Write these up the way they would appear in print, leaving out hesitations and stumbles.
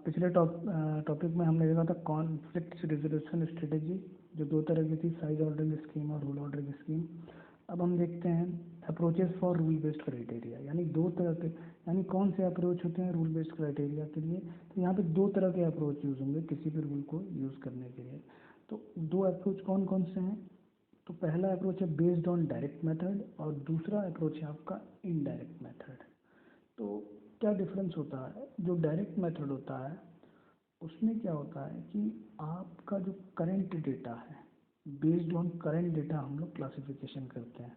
पिछले टॉपिक में हमने देखा था कॉन्फ्लिक्ट रेजोल्यूशन स्ट्रेटेजी, जो दो तरह की थी, साइज ऑर्डरिंग स्कीम और रूल ऑर्डरिंग स्कीम। अब हम देखते हैं approaches for rule based criteria, यानी दो तरह के, यानी कौन से अप्रोच होते हैं रूल बेस्ड क्राइटेरिया के लिए। तो यहाँ पे दो तरह के अप्रोच यूज़ होंगे किसी भी रूल को यूज़ करने के लिए। तो दो अप्रोच कौन कौन से हैं? तो पहला अप्रोच है बेस्ड ऑन डायरेक्ट मेथड और दूसरा अप्रोच है आपका इनडायरेक्ट मेथड। तो क्या डिफरेंस होता है? जो डायरेक्ट मेथड होता है उसमें क्या होता है कि आपका जो करंट डेटा है, बेस्ड ऑन करंट डेटा हम लोग क्लासिफिकेशन करते हैं।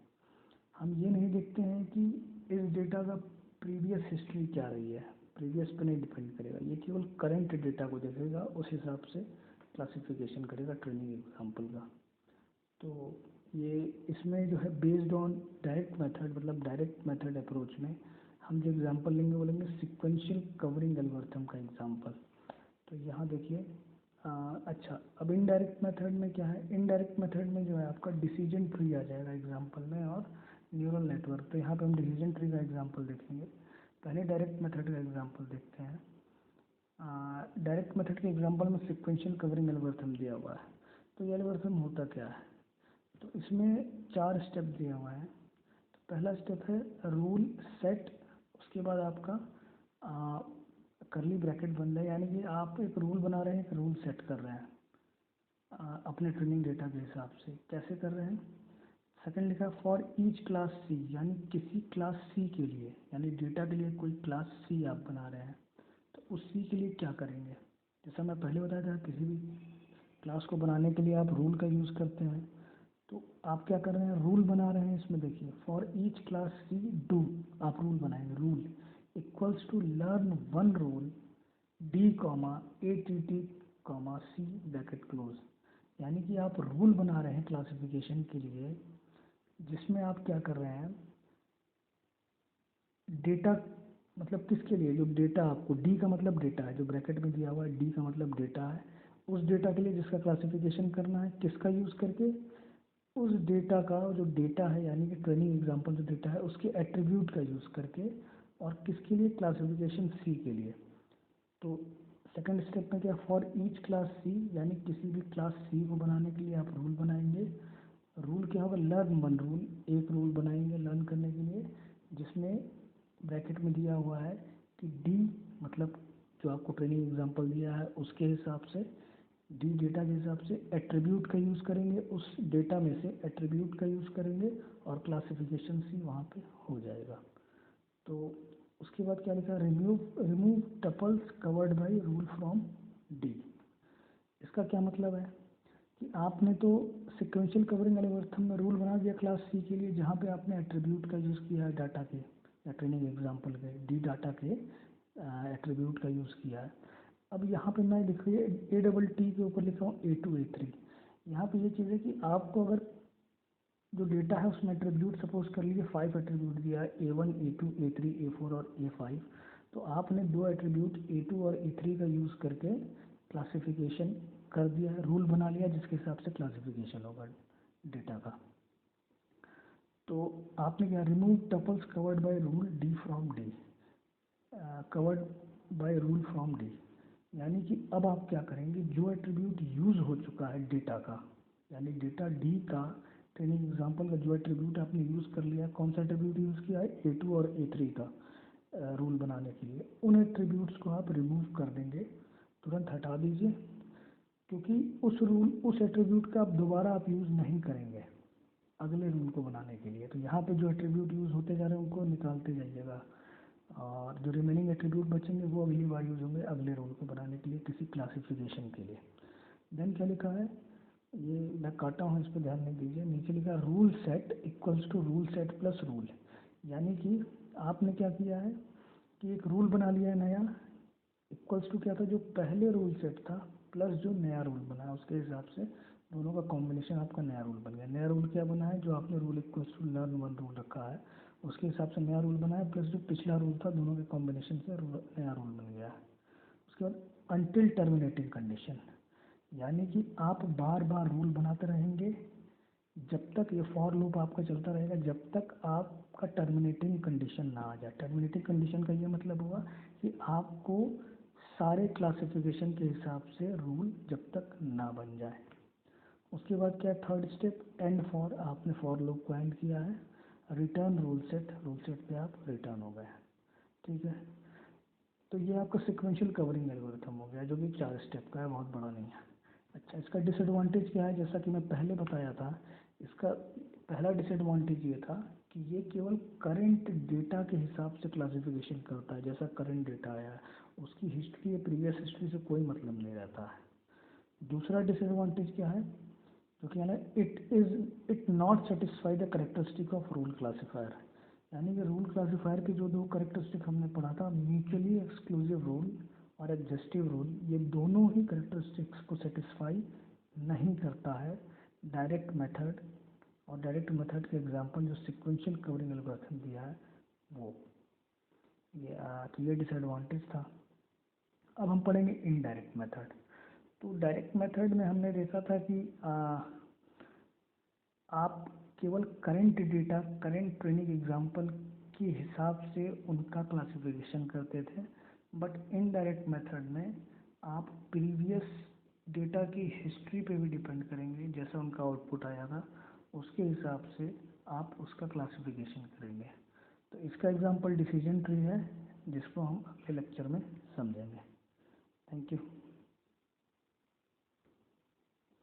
हम ये नहीं देखते हैं कि इस डेटा का प्रीवियस हिस्ट्री क्या रही है, प्रीवियस पे नहीं डिपेंड करेगा, ये केवल करंट डेटा को देखेगा, उस हिसाब से क्लासिफिकेशन करेगा ट्रेनिंग एग्जाम्पल का। तो ये इसमें जो है बेस्ड ऑन डायरेक्ट मेथड, मतलब डायरेक्ट मेथड अप्रोच में हम जो एग्जांपल लेंगे वो लेंगे सीक्वेंशियल कवरिंग एल्गोरिथम का एग्जांपल। तो यहाँ देखिए, अच्छा, अब इनडायरेक्ट मेथड में क्या है? इनडायरेक्ट मेथड में जो है आपका डिसीजन ट्री आ जाएगा एग्जांपल में और न्यूरल नेटवर्क। तो यहाँ पे हम डिसीजन ट्री का एग्जांपल देखेंगे। पहले डायरेक्ट मेथड का एग्जांपल देखते हैं। डायरेक्ट मेथड के एग्जांपल में सीक्वेंशियल कवरिंग एल्गोरिथम दिया हुआ है। तो ये एल्गोरिथम होता क्या है? तो इसमें 4 स्टेप दिए हुए हैं। तो पहला स्टेप है रूल सेट, उसके बाद आपका करली ब्रैकेट बन रहा है, यानी कि आप एक रूल बना रहे हैं, एक रूल सेट कर रहे हैं अपने ट्रेनिंग डेटा के हिसाब से। कैसे कर रहे हैं? सेकंड लिखा है फॉर ईच क्लास सी, यानी किसी क्लास सी के लिए, यानी डेटा के लिए कोई क्लास सी आप बना रहे हैं, तो उस सी के लिए क्या करेंगे? जैसा मैं पहले बताया था, किसी भी क्लास को बनाने के लिए आप रूल का यूज़ करते हैं। तो आप क्या कर रहे हैं? रूल बना रहे हैं। इसमें देखिए for each class c do, आप रूल बनाएंगे। Rule equals to learn one rule D comma A T T comma C bracket close, यानी कि आप रूल बना रहे हैं क्लासिफिकेशन के लिए, जिसमें आप क्या कर रहे हैं? डेटा, मतलब किसके लिए? जो डेटा आपको, डी का मतलब डेटा है, जो ब्रैकेट में दिया हुआ है डी का मतलब डेटा है, उस डेटा के लिए जिसका क्लासिफिकेशन करना है, किसका यूज़ करके? उस डेटा का जो डेटा है, यानी कि ट्रेनिंग एग्जांपल जो डेटा है उसके एट्रीब्यूट का यूज़ करके, और किसके लिए? क्लासिफिकेशन सी के लिए। तो सेकंड स्टेप में क्या? फॉर ईच क्लास सी, यानी किसी भी क्लास सी को बनाने के लिए आप रूल बनाएंगे। रूल क्या होगा? लर्न वन रूल, एक रूल बनाएंगे लर्न करने के लिए, जिसमें ब्रैकेट में दिया हुआ है कि डी, मतलब जो आपको ट्रेनिंग एग्जांपल दिया है उसके हिसाब से, डी डेटा के हिसाब से एट्रीब्यूट का यूज़ करेंगे, उस डेटा में से एट्रीब्यूट का यूज़ करेंगे और क्लासिफिकेशन सी वहाँ पे हो जाएगा। तो उसके बाद क्या लिखा है? Remove tuples covered by rule from D. इसका क्या मतलब है कि आपने तो सिक्वेंशियल कवरिंग एल्गोरिथम में रूल बना दिया क्लास सी के लिए, जहाँ पे आपने एट्रीब्यूट का यूज़ किया है डाटा के, या ट्रेनिंग एग्जांपल के डी डाटा के एट्रीब्यूट का यूज़ किया है। अब यहाँ पे मैं लिख रही है ए डबल टी के ऊपर लिखा हूँ A2 A3। यहाँ पे ये चीज़ है कि आपको अगर जो डेटा है उसमें एट्रीब्यूट सपोज कर लीजिए 5 एट्रीब्यूट दिया है, A1 A2 A3 A4 और A5। तो आपने दो एट्रीब्यूट A2 और A3 का यूज़ करके क्लासिफिकेशन कर दिया है, रूल बना लिया जिसके हिसाब से क्लासिफिकेशन होगा डेटा का। तो आपने क्या? Remove tuples covered by rule D from D, covered by rule from D, यानी कि अब आप क्या करेंगे? जो एट्रीब्यूट यूज़ हो चुका है डेटा का, यानी डेटा डी का ट्रेनिंग एग्जांपल का जो एट्रीब्यूट आपने यूज़ कर लिया, कौन सा एट्रीब्यूट यूज़ किया है? A2 और A3 का रूल बनाने के लिए, उन एट्रीब्यूट्स को आप रिमूव कर देंगे, तुरंत हटा दीजिए, क्योंकि उस एट्रीब्यूट का आप दोबारा आप यूज़ नहीं करेंगे अगले रूल को बनाने के लिए। तो यहाँ पे जो एट्रीब्यूट यूज़ होते जा रहे हैं उनको निकालते जाइएगा, और जो रिमेनिंग एट्रीब्यूट बचेंगे वो अगली बार यूज़ होंगे अगले रूल को बनाने के लिए, किसी क्लासिफिकेशन के लिए। देन क्या लिखा है? ये मैं काटा हूँ, इस पर ध्यान नहीं दीजिए। नीचे लिखा है rule set equals to rule set plus rule, यानी कि आपने क्या किया है कि एक रूल बना लिया है नया, इक्वल्स टू क्या था? जो पहले रूल सेट था प्लस जो नया रूल बना है, उसके हिसाब से दोनों का कॉम्बिनेशन आपका नया रूल बन गया। नया रूल क्या बना है? जो आपने rule equals to learn one rule रखा है उसके हिसाब से नया रूल बना है, प्लस जो पिछला रूल था दोनों के कॉम्बिनेशन से नया रूल बन गया है। उसके बाद अनटिल टर्मिनेटिंग कंडीशन, यानी कि आप बार बार रूल बनाते रहेंगे जब तक, ये फॉर लूप आपका चलता रहेगा जब तक आपका टर्मिनेटिंग कंडीशन ना आ जाए। टर्मिनेटिंग कंडीशन का ये मतलब हुआ कि आपको सारे क्लासिफिकेशन के हिसाब से रूल जब तक ना बन जाए। उसके बाद क्या थर्ड स्टेप, एंड फॉर, आपने फॉर लूप को एंड किया है, रिटर्न रूल सेट पे आप रिटर्न हो गए। ठीक है, तो ये आपका सिक्वेंशियल कवरिंग एल्गोरिथम हो गया, जो कि 4 स्टेप का है, बहुत बड़ा नहीं है। अच्छा, इसका डिसएडवांटेज क्या है? जैसा कि मैं पहले बताया था, इसका पहला डिसएडवांटेज ये था कि ये केवल करंट डेटा के हिसाब से क्लासिफिकेशन करता है। जैसा करंट डेटा आया है, उसकी हिस्ट्री या प्रीवियस हिस्ट्री से कोई मतलब नहीं रहता है। दूसरा डिसएडवांटेज क्या है? जो कि है it not satisfy the characteristic of rule classifier. यानी कि रूल क्लासीफायर के जो दो करेक्टरिस्टिक हमने पढ़ा था, म्यूचुअली एक्सक्लूसिव रूल और एग्जस्टिव रूल, ये दोनों ही करेक्टरिस्टिक्स को सेटिस्फाई नहीं करता है डायरेक्ट मेथड। और डायरेक्ट मेथड के एग्जांपल जो सिक्वेंशियल कवरिंग एल्गोरिथम दिया है वो, तो ये डिसएडवांटेज था। अब हम पढ़ेंगे इनडायरेक्ट मेथड। तो डायरेक्ट मेथड में हमने देखा था कि आप केवल current data, current training example के हिसाब से उनका क्लासिफिकेशन करते थे, बट इनडायरेक्ट मेथड में आप प्रीवियस डेटा की हिस्ट्री पे भी डिपेंड करेंगे। जैसा उनका आउटपुट आया था उसके हिसाब से आप उसका क्लासिफिकेशन करेंगे। तो इसका एग्जांपल डिसीजन ट्री है, जिसको हम अगले लेक्चर में समझेंगे। Thank you.